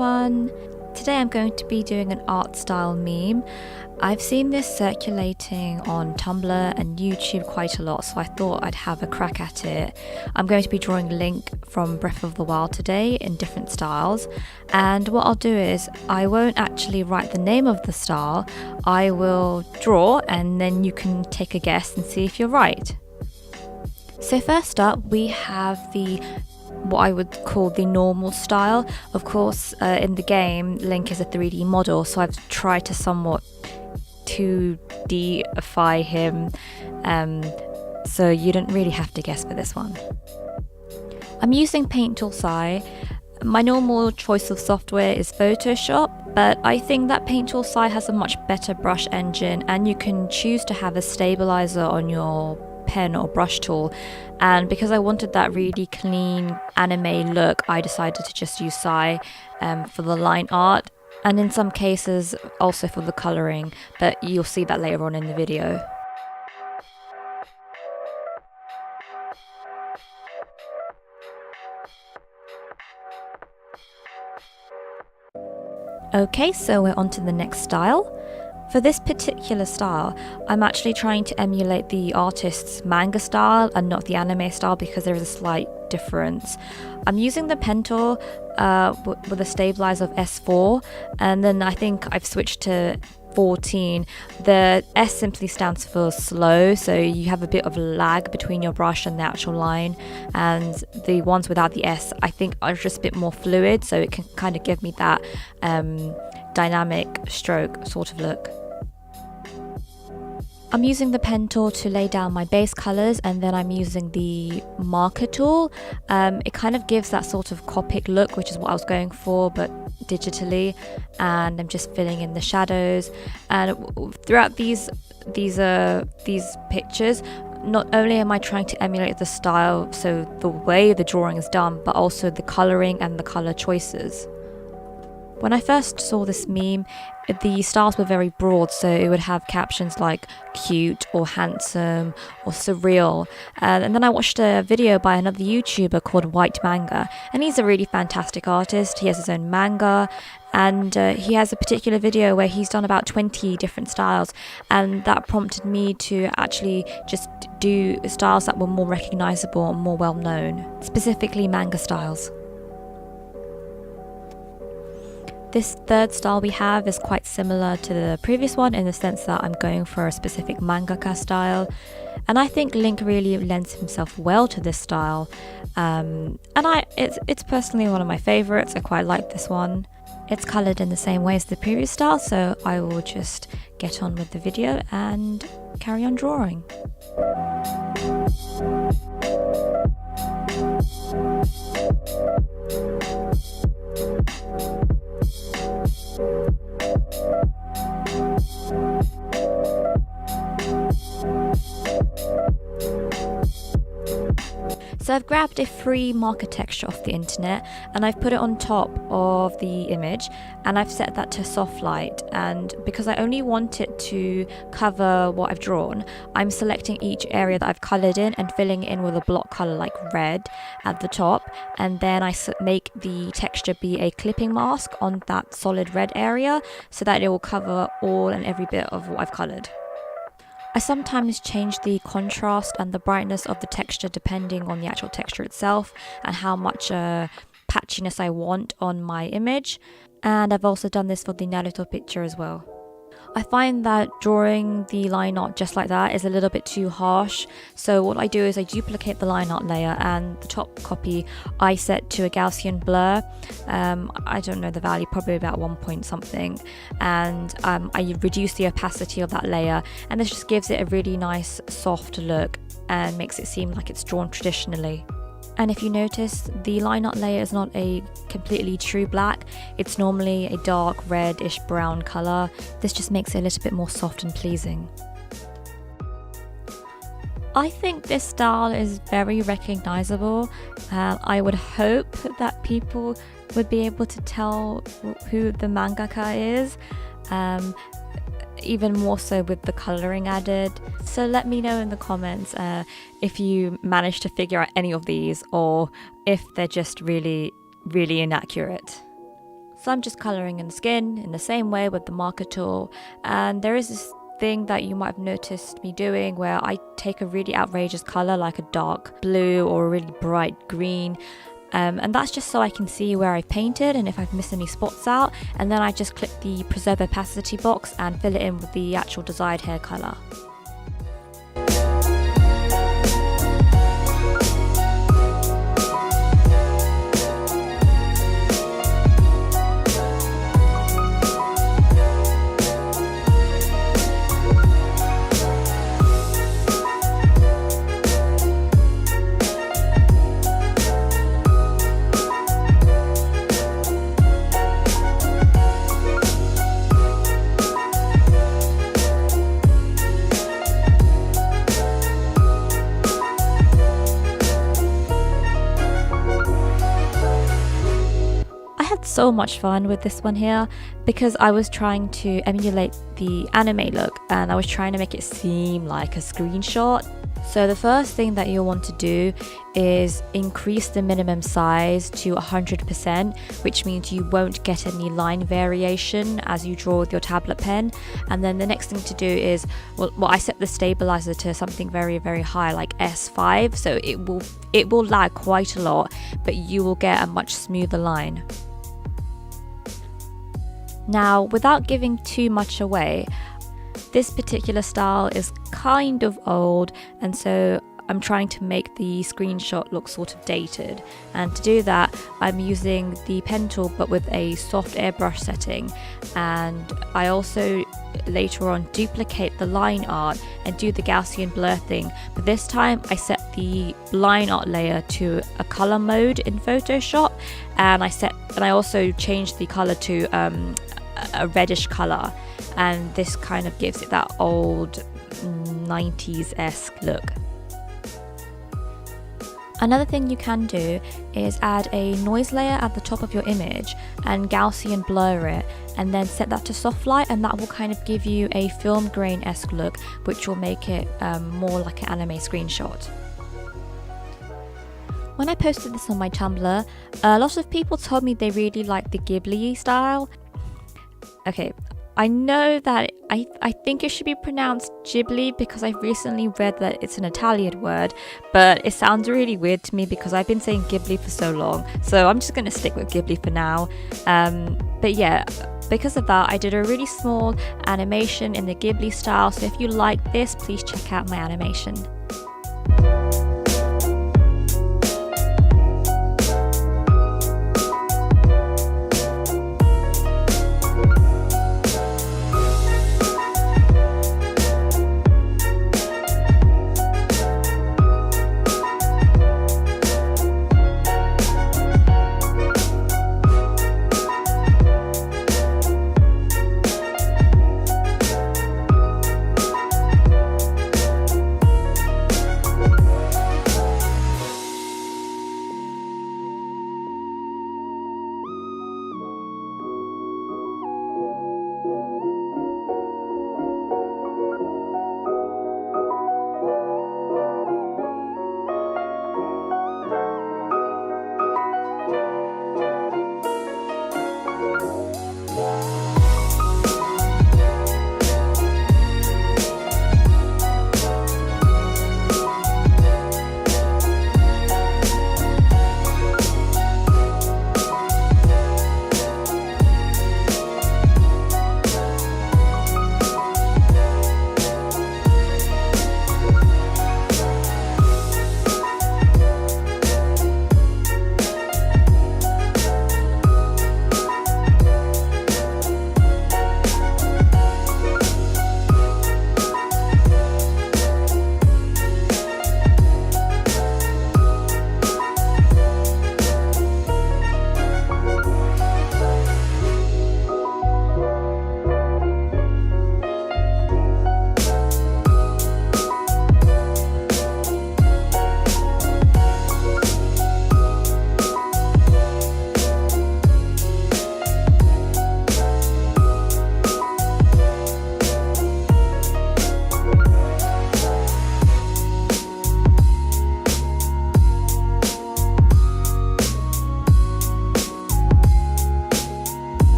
everyone! Today I'm going to be doing an art style meme. I've seen this circulating on Tumblr and YouTube quite a lot, so I thought I'd have a crack at it. I'm going to be drawing Link from Breath of the Wild today in different styles, and what I'll do is I won't actually write the name of the style, I will draw and then you can take a guess and see if you're right. So first up we have what I would call the normal style. Of course, in the game, Link is a 3D model, so I've tried to somewhat 2D-ify him, so you don't really have to guess for this one. I'm using Paint Tool SAI. My normal choice of software is Photoshop, but I think that Paint Tool SAI has a much better brush engine, and you can choose to have a stabilizer on your pen or brush tool, and because I wanted that really clean anime look, I decided to just use SAI for the line art, and in some cases also for the colouring, but you'll see that later on in the video. Okay, so we're on to the next style. For this particular style, I'm actually trying to emulate the artist's manga style and not the anime style because there is a slight difference. I'm using the pen tool with a stabilizer of S4, and then I think I've switched to 14. The S simply stands for slow, so you have a bit of lag between your brush and the actual line, and the ones without the S I think are just a bit more fluid, so it can kind of give me that dynamic stroke sort of look. I'm using the pen tool to lay down my base colours, and then I'm using the marker tool. It kind of gives that sort of Copic look, which is what I was going for, but digitally, and I'm just filling in the shadows. And throughout these pictures, not only am I trying to emulate the style, so the way the drawing is done, but also the colouring and the colour choices. When I first saw this meme, the styles were very broad, so it would have captions like cute or handsome or surreal. And then I watched a video by another YouTuber called White Manga, and he's a really fantastic artist. He has his own manga, and he has a particular video where he's done about 20 different styles, and that prompted me to actually just do styles that were more recognizable and more well known, specifically manga styles. This third style we have is quite similar to the previous one in the sense that I'm going for a specific mangaka style, and I think Link really lends himself well to this style, and it's personally one of my favourites. I quite like this one. It's coloured in the same way as the previous style, so I will just get on with the video and carry on drawing. So I've grabbed a free marker texture off the internet, and I've put it on top of the image, and I've set that to soft light, and because I only want it to cover what I've drawn, I'm selecting each area that I've coloured in and filling it in with a block colour like red at the top, and then I make the texture be a clipping mask on that solid red area so that it will cover all and every bit of what I've coloured. I sometimes change the contrast and the brightness of the texture depending on the actual texture itself and how much patchiness I want on my image, and I've also done this for the Naruto picture as well. I find that drawing the line art just like that is a little bit too harsh, so what I do is I duplicate the line art layer, and the top copy I set to a Gaussian blur. I don't know the value, probably about 1 point something, and I reduce the opacity of that layer, and this just gives it a really nice soft look and makes it seem like it's drawn traditionally. And if you notice, the line art layer is not a completely true black, it's normally a dark reddish brown colour. This just makes it a little bit more soft and pleasing. I think this style is very recognisable. I would hope that people would be able to tell who the mangaka is. Even more so with the colouring added. So let me know in the comments if you managed to figure out any of these, or if they're just really inaccurate. So I'm just colouring in the skin in the same way with the marker tool. And there is this thing that you might have noticed me doing where I take a really outrageous colour like a dark blue or a really bright green, and that's just so I can see where I've painted and if I've missed any spots out, and then I just click the preserve opacity box and fill it in with the actual desired hair colour. So much fun with this one here because I was trying to emulate the anime look and I was trying to make it seem like a screenshot. So the first thing that you'll want to do is increase the minimum size to 100%, which means you won't get any line variation as you draw with your tablet pen. And then the next thing to do is, well I set the stabilizer to something very, very high, like S5, so it will lag quite a lot, but you will get a much smoother line. Now, without giving too much away, this particular style is kind of old, and so I'm trying to make the screenshot look sort of dated. And to do that, I'm using the pen tool but with a soft airbrush setting, and I also later on duplicate the line art and do the Gaussian blur thing, but this time I set the line art layer to a color mode in Photoshop, and I also changed the color to a reddish color, and this kind of gives it that old 90s-esque look. Another thing you can do is add a noise layer at the top of your image and Gaussian blur it, and then set that to soft light, and that will kind of give you a film grain-esque look, which will make it more like an anime screenshot. When I posted this on my Tumblr, a lot of people told me they really like the Ghibli style. Okay, I know that I think it should be pronounced Ghibli because I've recently read that it's an Italian word, but it sounds really weird to me because I've been saying Ghibli for so long, so I'm just going to stick with Ghibli for now. But yeah, because of that, I did a really small animation in the Ghibli style, so if you like this, please check out my animation.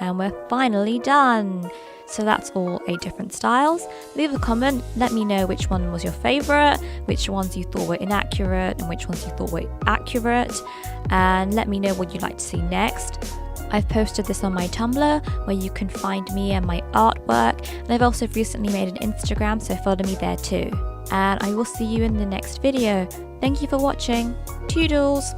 and we're finally done. So that's all 8 different styles. Leave a comment, let me know which one was your favorite, which ones you thought were inaccurate and which ones you thought were accurate, and let me know what you'd like to see next. I've posted this on my Tumblr where you can find me and my artwork, and I've also recently made an Instagram, so follow me there too. And I will see you in the next video. Thank you for watching. Toodles!